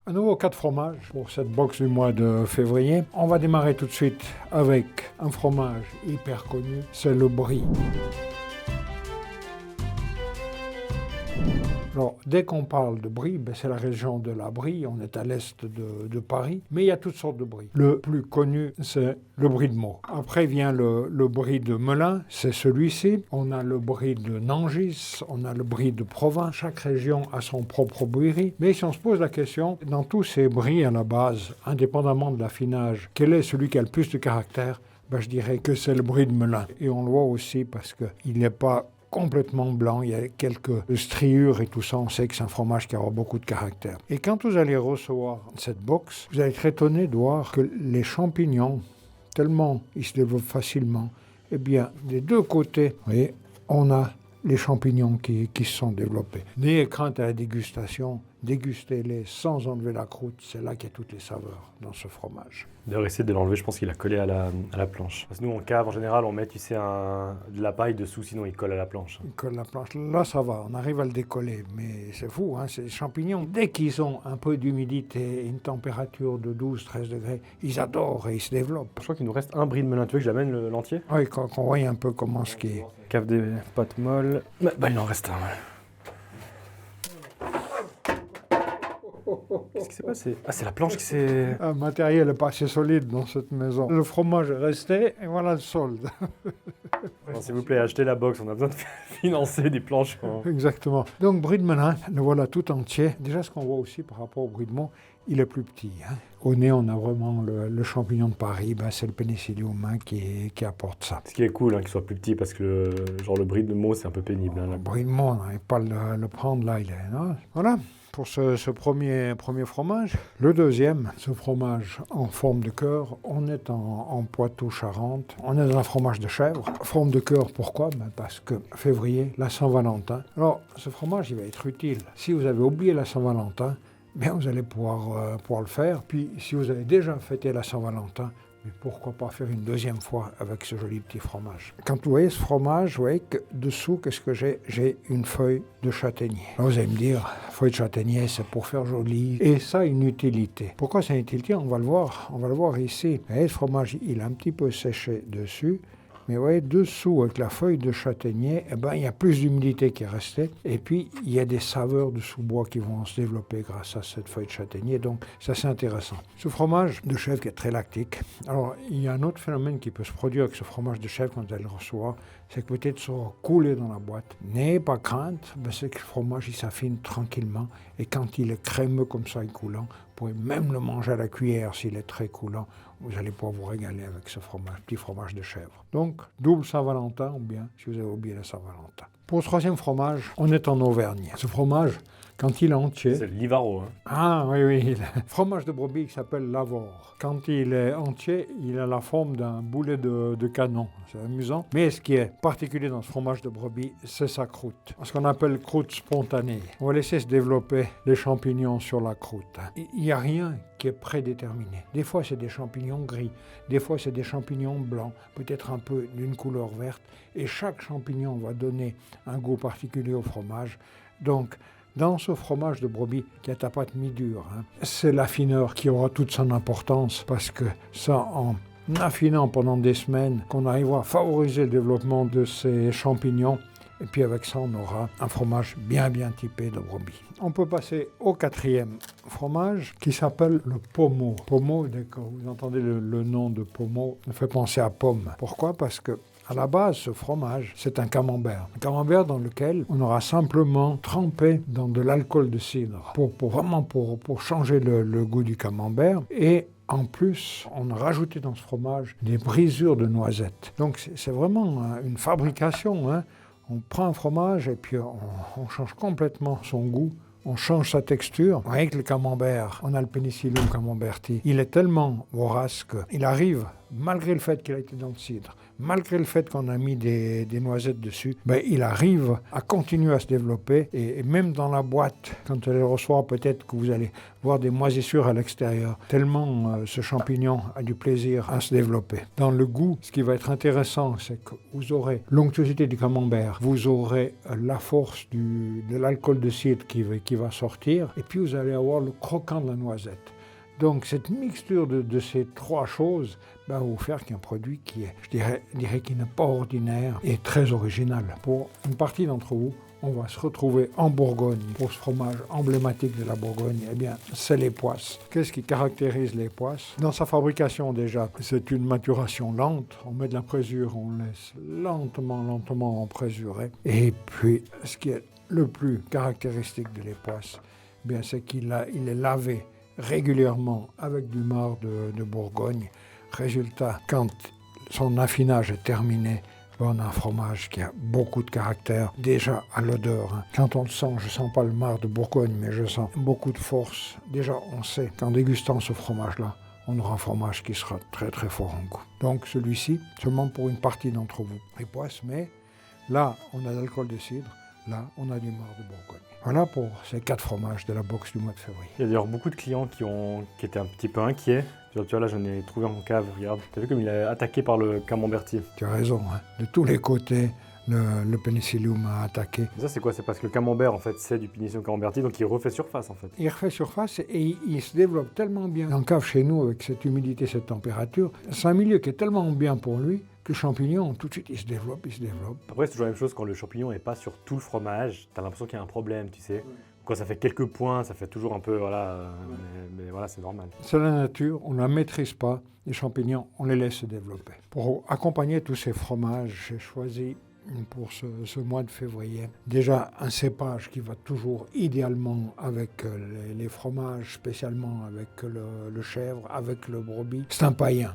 Un nouveau cas de fromage pour cette box du mois de février. On va démarrer tout de suite avec un fromage hyper connu, c'est le brie. Alors, dès qu'on parle de brie, c'est la région de la Brie, on est à l'est de Paris, mais il y a toutes sortes de brie. Le plus connu, c'est le brie de Meaux. Après vient le brie de Melun, c'est celui-ci. On a le brie de Nangis, on a le brie de Provins. Chaque région a son propre brie. Mais si on se pose la question, dans tous ces bries à la base, indépendamment de l'affinage, quel est celui qui a le plus de caractère? Je dirais que c'est le brie de Melun. Et on le voit aussi parce qu'il n'est pas complètement blanc, il y a quelques striures et tout ça, on sait que c'est un fromage qui aura beaucoup de caractère. Et quand vous allez recevoir cette box, vous allez être étonné de voir que les champignons, tellement ils se développent facilement, eh bien, des deux côtés, vous voyez, on a les champignons qui se sont développés. N'ayez crainte à la dégustation, dégustez-les sans enlever la croûte, c'est là qu'il y a toutes les saveurs dans ce fromage. D'ailleurs, essayer de l'enlever, je pense qu'il a collé à la planche. Parce que nous, en cave, en général, on met, de la paille dessous, sinon il colle à la planche. Il colle à la planche. Là, ça va, on arrive à le décoller. Mais c'est fou, ces champignons, dès qu'ils ont un peu d'humidité et une température de 12-13 degrés, ils adorent et ils se développent. Je crois qu'il nous reste un brie de Melun. Tu veux que j'amène l'entier? Oui, qu'on voit un peu comment ce qui est. Cave des pâtes molles. Il en reste un, ouais. Qu'est-ce qui s'est passé? Ah, c'est la planche qui s'est... Un matériel n'est pas assez solide dans cette maison. Le fromage est resté et voilà le solde. S'il vous plaît, achetez la box, on a besoin de financer des planches. Exactement. Donc, brie de Melun, le voilà tout entier. Déjà, ce qu'on voit aussi par rapport au brie de Meaux, il est plus petit. Au nez, on a vraiment le champignon de Paris, c'est le pénicillium qui apporte ça. Ce qui est cool, qu'il soit plus petit, parce que le brie de Meaux, c'est un peu pénible. Le brie de Meaux, on n'arrive pas à le prendre là, il est. Non, voilà. Pour ce premier fromage. Le deuxième, ce fromage en forme de cœur, on est en Poitou-Charentes. On est dans un fromage de chèvre. Forme de cœur, pourquoi? Parce que février, la Saint-Valentin. Alors, ce fromage, il va être utile. Si vous avez oublié la Saint-Valentin, vous allez pouvoir le faire. Puis, si vous avez déjà fêté la Saint-Valentin, mais pourquoi pas faire une deuxième fois avec ce joli petit fromage. Quand vous voyez ce fromage, vous voyez que dessous, qu'est-ce que j'ai? J'ai une feuille de châtaignier. Là, vous allez me dire, feuille de châtaignier, c'est pour faire joli. Et ça, une utilité. Pourquoi c'est une utilité? On va le voir ici. Vous voyez, ce fromage, il a un petit peu séché dessus. Mais vous voyez, dessous, avec la feuille de châtaignier, il y a plus d'humidité qui est restée. Et puis, il y a des saveurs de sous-bois qui vont se développer grâce à cette feuille de châtaignier. Donc, ça, c'est intéressant. Ce fromage de chèvre qui est très lactique. Alors, il y a un autre phénomène qui peut se produire avec ce fromage de chèvre quand elle le reçoit. C'est que peut-être ça va couler dans la boîte. N'ayez pas crainte, c'est que le fromage, il s'affine tranquillement. Et quand il est crémeux comme ça et coulant, vous pouvez même le manger à la cuillère s'il est très coulant. Vous allez pouvoir vous régaler avec ce petit fromage de chèvre. Donc, double Saint-Valentin, ou bien, si vous avez oublié la Saint-Valentin. Pour le troisième fromage, on est en Auvergne. Ce fromage, quand il est entier... C'est le Livaro. Ah, oui. Fromage de brebis qui s'appelle l'Avor. Quand il est entier, il a la forme d'un boulet de canon. C'est amusant. Mais ce qui est particulier dans ce fromage de brebis, c'est sa croûte. Ce qu'on appelle croûte spontanée. On va laisser se développer les champignons sur la croûte. Il n'y a rien qui est prédéterminé. Des fois, c'est des champignons gris. Des fois, c'est des champignons blancs. Peut-être un peu d'une couleur verte. Et chaque champignon va donner un goût particulier au fromage. Donc, dans ce fromage de brebis qui a ta pâte mi-dure, c'est l'affineur qui aura toute son importance parce que ça, en affinant pendant des semaines, qu'on arrivera à favoriser le développement de ces champignons. Et puis avec ça, on aura un fromage bien typé de brebis. On peut passer au quatrième fromage qui s'appelle le pommeau. Pommeau, dès que vous entendez le nom de pommeau, ça fait penser à pomme. Pourquoi? Parce que à la base, ce fromage, c'est un camembert. Un camembert dans lequel on aura simplement trempé dans de l'alcool de cidre pour changer le goût du camembert. Et en plus, on a rajouté dans ce fromage des brisures de noisettes. Donc c'est vraiment une fabrication. On prend un fromage et puis on change complètement son goût. On change sa texture. Avec le camembert, on a le Penicillium camemberti. Il est tellement vorace qu'il arrive, malgré le fait qu'il a été dans le cidre, malgré le fait qu'on a mis des noisettes dessus, il arrive à continuer à se développer. Et même dans la boîte, quand elle reçoit, peut-être que vous allez voir des moisissures à l'extérieur, tellement ce champignon a du plaisir à se développer. Dans le goût, ce qui va être intéressant, c'est que vous aurez l'onctuosité du camembert, vous aurez la force de l'alcool de cidre qui va sortir, et puis vous allez avoir le croquant de la noisette. Donc cette mixture de ces trois choses va vous faire qu'un produit qui est, je dirais qui n'est pas ordinaire et très original. Pour une partie d'entre vous, on va se retrouver en Bourgogne pour ce fromage emblématique de la Bourgogne. Eh bien, c'est les poisses. Qu'est-ce qui caractérise les poisses? Dans sa fabrication déjà, c'est une maturation lente. On met de la présure, on laisse lentement emprésurer. Et puis, ce qui est le plus caractéristique de les poisses, eh bien, c'est qu'il est lavé régulièrement avec du marc de Bourgogne. Résultat, quand son affinage est terminé, on a un fromage qui a beaucoup de caractère, déjà à l'odeur. Quand on le sent, je ne sens pas le marc de Bourgogne, mais je sens beaucoup de force. Déjà, on sait qu'en dégustant ce fromage-là, on aura un fromage qui sera très très fort en goût. Donc celui-ci, seulement pour une partie d'entre vous, les poisses, mais là, on a de l'alcool de cidre, là, on a du marc de Bourgogne. Voilà pour ces 4 fromages de la box du mois de février. Il y a d'ailleurs beaucoup de clients qui étaient un petit peu inquiets. Tu vois, là, j'en ai trouvé en cave, regarde. Tu as vu comme il est attaqué par le camembertier. Tu as raison, hein. De tous les côtés, le Penicillium a attaqué. Et ça, c'est quoi? C'est parce que le camembert, en fait, c'est du Penicillium camemberti, donc il refait surface, en fait. Il refait surface et il se développe tellement bien. En cave, chez nous, avec cette humidité, cette température, c'est un milieu qui est tellement bien pour lui que le champignon, tout de suite, il se développe. Après, c'est toujours la même chose quand le champignon n'est pas sur tout le fromage. Tu as l'impression qu'il y a un problème, tu sais. Quand ça fait quelques points, ça fait toujours un peu, voilà, mais voilà, c'est normal. C'est la nature, on ne la maîtrise pas. Les champignons, on les laisse se développer. Pour accompagner tous ces fromages, j'ai choisi pour ce mois de février déjà un cépage qui va toujours idéalement avec les fromages, spécialement avec le chèvre, avec le brebis. C'est un païen,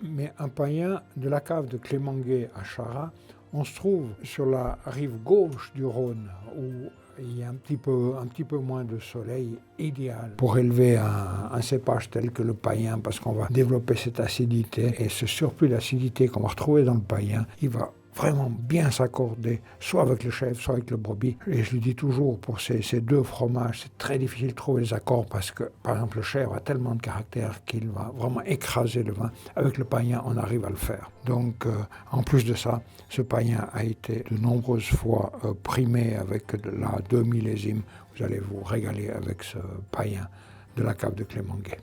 mais un païen de la cave de Clémenguet à Chara. On se trouve sur la rive gauche du Rhône où il y a un petit peu moins de soleil, idéal pour élever un cépage tel que le païen, parce qu'on va développer cette acidité, et ce surplus d'acidité qu'on va retrouver dans le païen, il va vraiment bien s'accorder, soit avec le chèvre, soit avec le brebis. Et je le dis toujours, pour ces 2 fromages, c'est très difficile de trouver les accords parce que, par exemple, le chèvre a tellement de caractère qu'il va vraiment écraser le vin. Avec le païen, on arrive à le faire. Donc, en plus de ça, ce païen a été de nombreuses fois primé avec de la 2 millésimes. Vous allez vous régaler avec ce païen de la cave de Clémenguet.